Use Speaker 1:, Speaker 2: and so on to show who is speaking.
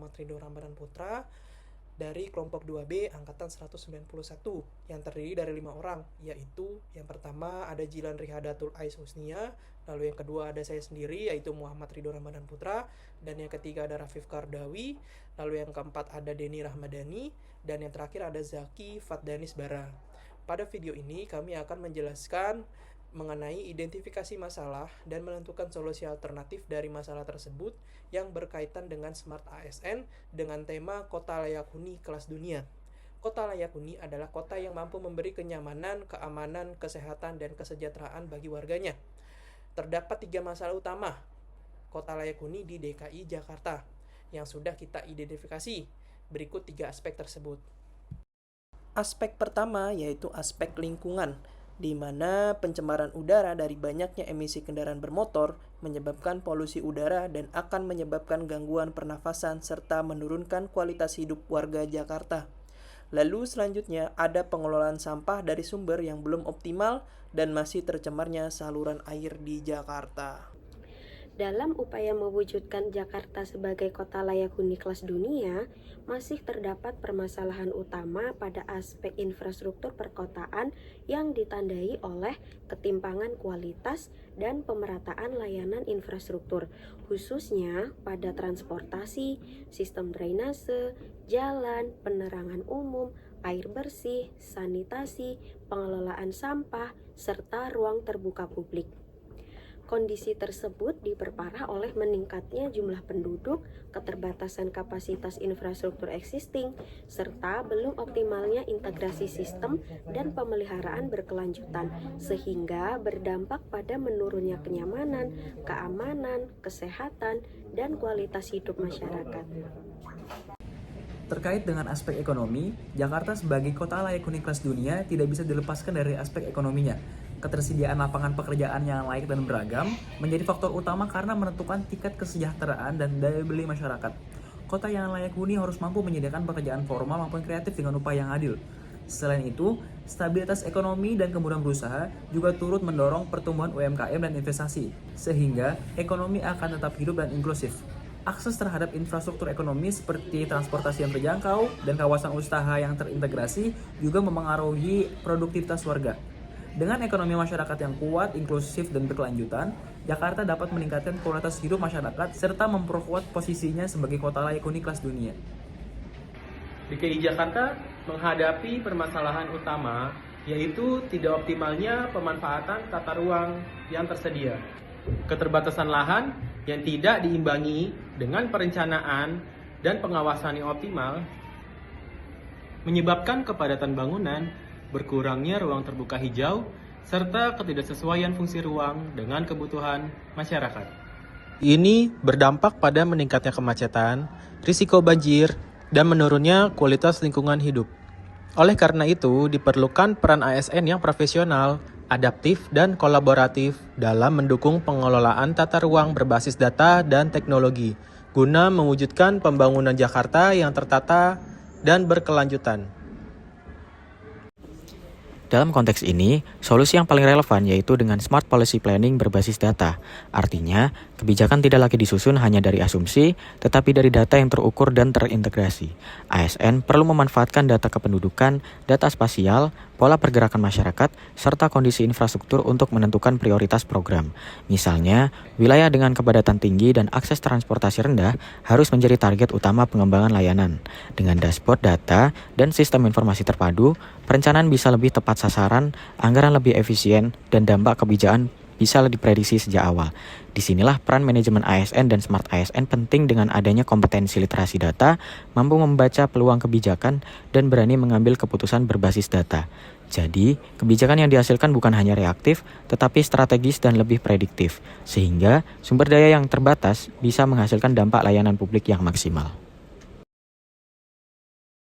Speaker 1: Muhammad Ridho Ramadan Putra dari kelompok 2B angkatan 191 yang terdiri dari 5 orang, yaitu yang pertama ada Jilan Rihadatul Ais Husnia, lalu yang kedua ada saya sendiri yaitu Muhammad Ridho Ramadan Putra, dan yang ketiga ada Rafif Kardawi, lalu yang keempat ada Denny Rahmadani, dan yang terakhir ada Zaki Fatdanis Bara. Pada video ini kami akan menjelaskan mengenai identifikasi masalah dan menentukan solusi alternatif dari masalah tersebut yang berkaitan dengan Smart ASN dengan tema Kota Layak Huni Kelas Dunia. Kota Layak Huni adalah kota yang mampu memberi kenyamanan, keamanan, kesehatan, dan kesejahteraan bagi warganya. Terdapat 3 masalah utama Kota Layak Huni di DKI Jakarta yang sudah kita identifikasi. Berikut 3 aspek tersebut. Aspek pertama yaitu aspek lingkungan, di mana pencemaran udara dari banyaknya emisi kendaraan bermotor menyebabkan polusi udara dan akan menyebabkan gangguan pernafasan serta menurunkan kualitas hidup warga Jakarta. Lalu selanjutnya ada pengelolaan sampah dari sumber yang belum optimal dan masih tercemarnya saluran air di Jakarta.
Speaker 2: Dalam upaya mewujudkan Jakarta sebagai kota layak huni kelas dunia, masih terdapat permasalahan utama pada aspek infrastruktur perkotaan yang ditandai oleh ketimpangan kualitas dan pemerataan layanan infrastruktur, khususnya pada transportasi, sistem drainase, jalan, penerangan umum, air bersih, sanitasi, pengelolaan sampah, serta ruang terbuka publik. Kondisi tersebut diperparah oleh meningkatnya jumlah penduduk, keterbatasan kapasitas infrastruktur existing, serta belum optimalnya integrasi sistem dan pemeliharaan berkelanjutan, sehingga berdampak pada menurunnya kenyamanan, keamanan, kesehatan, dan kualitas hidup masyarakat.
Speaker 3: Terkait dengan aspek ekonomi, Jakarta sebagai kota layak huni kelas dunia tidak bisa dilepaskan dari aspek ekonominya. Ketersediaan lapangan pekerjaan yang layak dan beragam menjadi faktor utama karena menentukan tingkat kesejahteraan dan daya beli masyarakat. Kota yang layak huni harus mampu menyediakan pekerjaan formal maupun kreatif dengan upah yang adil. Selain itu, stabilitas ekonomi dan kemudahan berusaha juga turut mendorong pertumbuhan UMKM dan investasi, sehingga ekonomi akan tetap hidup dan inklusif. Akses terhadap infrastruktur ekonomi seperti transportasi yang terjangkau dan kawasan usaha yang terintegrasi juga memengaruhi produktivitas warga. Dengan ekonomi masyarakat yang kuat, inklusif, dan berkelanjutan, Jakarta dapat meningkatkan kualitas hidup masyarakat serta memperkuat posisinya sebagai kota layak huni kelas dunia.
Speaker 4: DKI Jakarta menghadapi permasalahan utama yaitu tidak optimalnya pemanfaatan tata ruang yang tersedia, keterbatasan lahan yang tidak diimbangi dengan perencanaan dan pengawasan yang optimal, menyebabkan kepadatan bangunan, berkurangnya ruang terbuka hijau, serta ketidaksesuaian fungsi ruang dengan kebutuhan masyarakat. Ini berdampak pada meningkatnya kemacetan, risiko banjir, dan menurunnya kualitas lingkungan hidup. Oleh karena itu, diperlukan peran ASN yang profesional, adaptif, dan kolaboratif dalam mendukung pengelolaan tata ruang berbasis data dan teknologi, guna mewujudkan pembangunan Jakarta yang tertata dan berkelanjutan.
Speaker 5: Dalam konteks ini, solusi yang paling relevan yaitu dengan smart policy planning berbasis data. Artinya, kebijakan tidak lagi disusun hanya dari asumsi, tetapi dari data yang terukur dan terintegrasi. ASN perlu memanfaatkan data kependudukan, data spasial, pola pergerakan masyarakat, serta kondisi infrastruktur untuk menentukan prioritas program. Misalnya, wilayah dengan kepadatan tinggi dan akses transportasi rendah harus menjadi target utama pengembangan layanan. Dengan dashboard data dan sistem informasi terpadu, perencanaan bisa lebih tepat sasaran, anggaran lebih efisien, dan dampak kebijakan bisa diprediksi sejak awal. Disinilah peran manajemen ASN dan Smart ASN penting dengan adanya kompetensi literasi data, mampu membaca peluang kebijakan, dan berani mengambil keputusan berbasis data. Jadi, kebijakan yang dihasilkan bukan hanya reaktif, tetapi strategis dan lebih prediktif, sehingga sumber daya yang terbatas bisa menghasilkan dampak layanan publik yang maksimal.